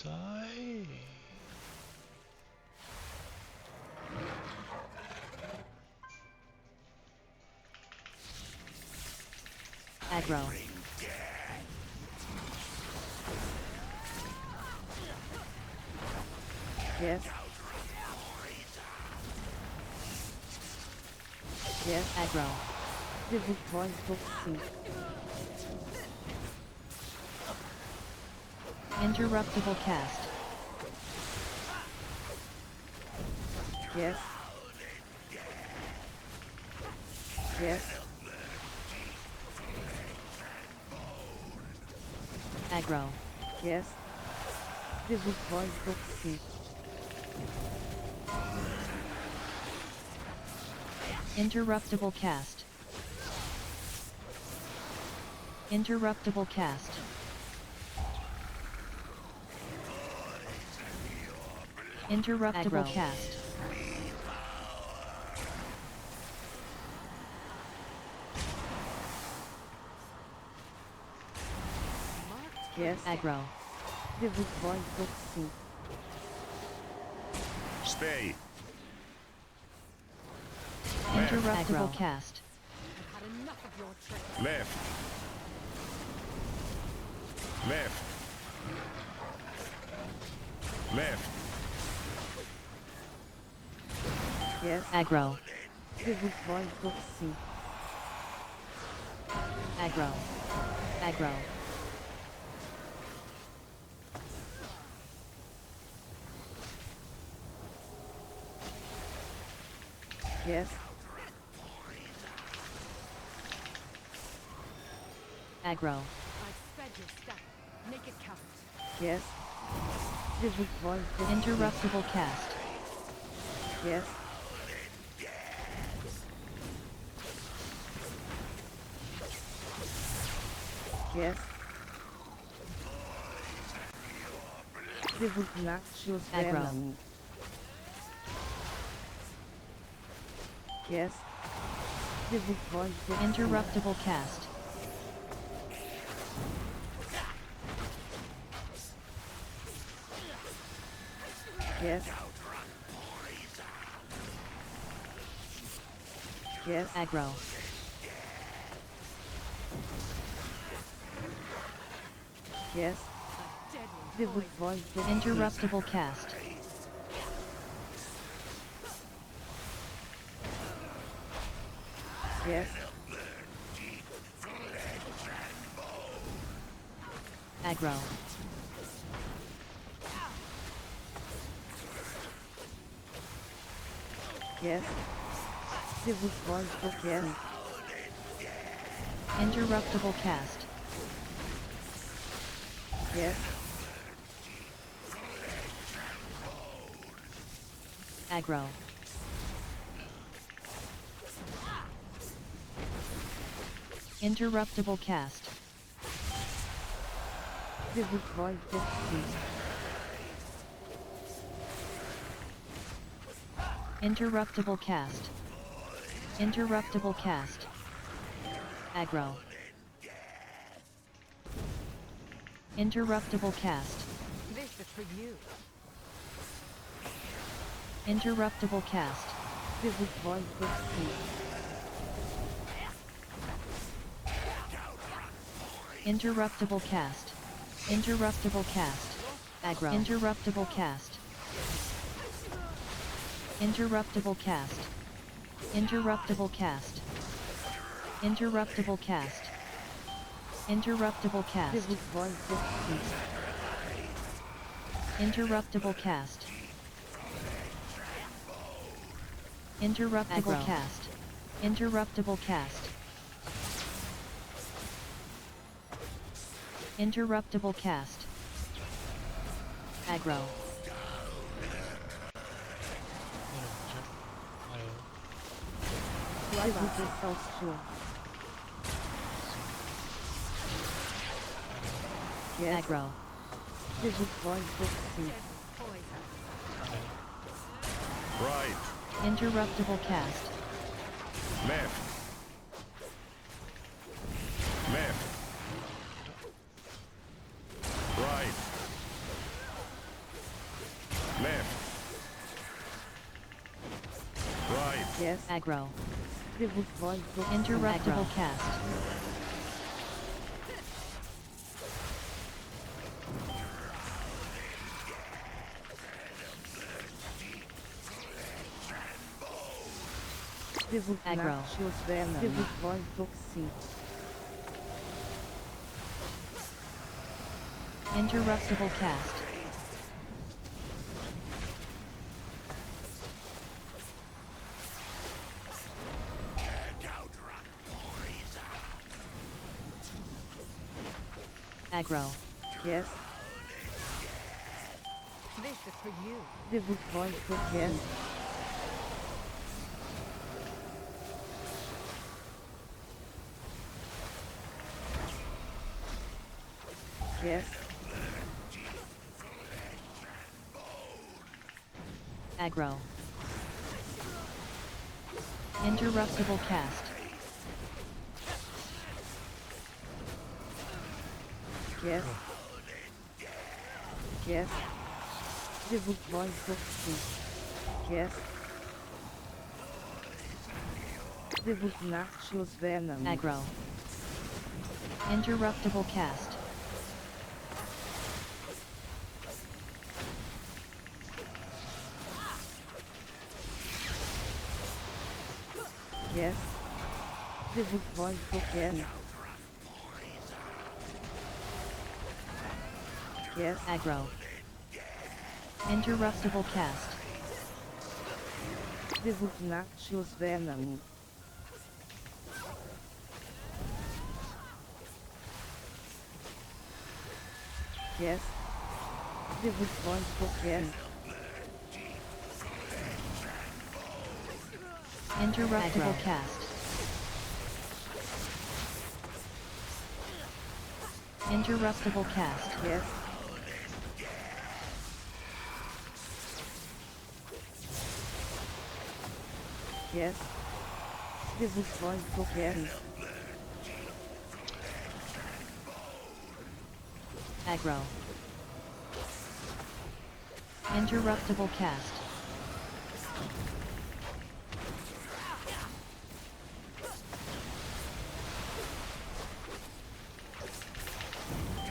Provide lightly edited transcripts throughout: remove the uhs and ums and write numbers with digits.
ซ้าย Aggro. Yes. Yes. Aggro. This is voice boxing. Interruptible cast. Yes. Yes. Aggro. Yes. This is voice boxing. Interruptible cast. Interruptible cast. Interruptible cast. Yes. Aggro. This is voice boxing. Stay. Interruptible cast. Left. Left. Left. Yes. Aggro. This is voice boxing. Aggro. Aggro. Yes. Aggro. Make it count. Yes. This is voice boxing. Interruptible cast. Yes. Yes. This is Naxios Aggro. Venom. Yes. This is voice boxing. Interruptible cast. Yes. Yes. Aggro. Yes. This is voice boxing. Interruptible cast. Yes. Aggro. Yes. This is voice boxing. Interruptible cast. Yes. Aggro. Interruptible cast. This is voice boxing. Interruptible cast. Interruptible cast. Aggro. Interruptible cast. This is for you. Interruptible cast. This is voice boxing. Interruptible cast. Interruptible cast. Aggro. Interruptible cast. Interruptible cast. Interruptible cast. Interruptible cast. Interruptible This cast. is voice boxing. Interruptible cast. Interruptible cast. Interruptible cast. Interruptible cast. Aggro. This is the social. Yes. Aggro. This is voice boxing. Right. Interruptible cast. Left. Left. Right. Yes. Aggro. Interruptible Interruptible cast. Aggro. Venom. Toxic. Interruptible cast. Aggro. Yes. This is for you. Yes. Yes. Aggro. Interruptible cast. Yes. Yes. Yes. Venom. Aggro. Interruptible cast. Yes. Yes. Yes. Aggro. Interruptible cast. Venom. Yes. Yes. Interruptible cast. Interruptible cast. Yes. Yes. Yes. Aggro. Interruptible cast.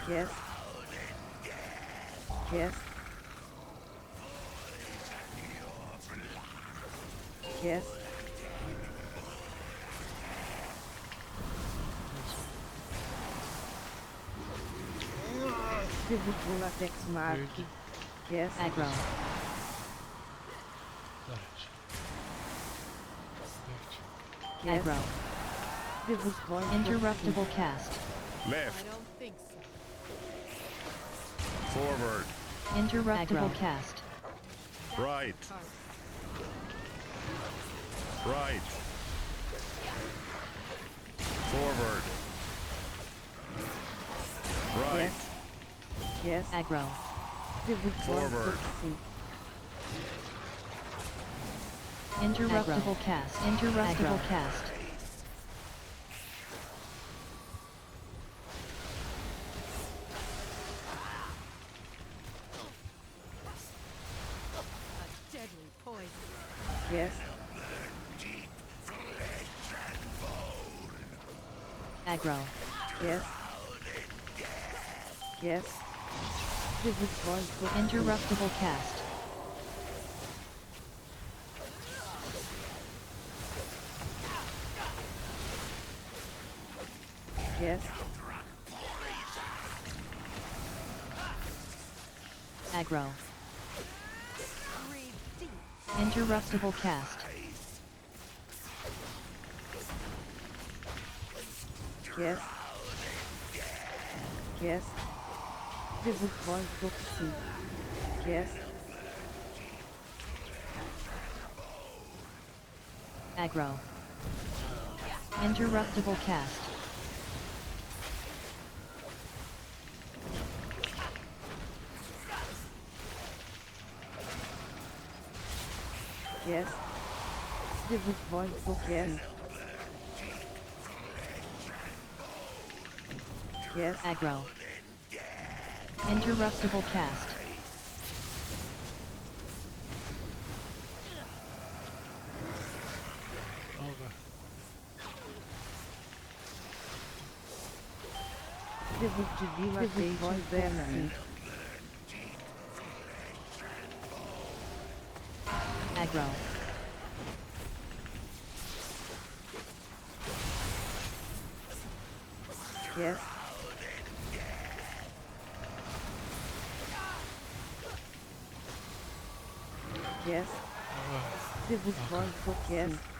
Yes. Yes. Yes. Latex mark. Yes. Aggro. Yes. Aggro. Interruptible cast. I Left. don't think so. Forward. Interruptible cast. Right. Right. Forward. Right. Yes. Aggro. Forward. Interruptible cast. Interruptible cast. A deadly poison. Yes. Aggro. Yes. Yes. Interruptible cast. Yes. Aggro. Breathe deep. Interruptible cast. Yes. Yes. Yes. Aggro. Interruptible cast. Yes. Yes. Yes. Aggro. Interruptible cast. Devo dilatation there. Aggro. Yes. Yes. Devo yes.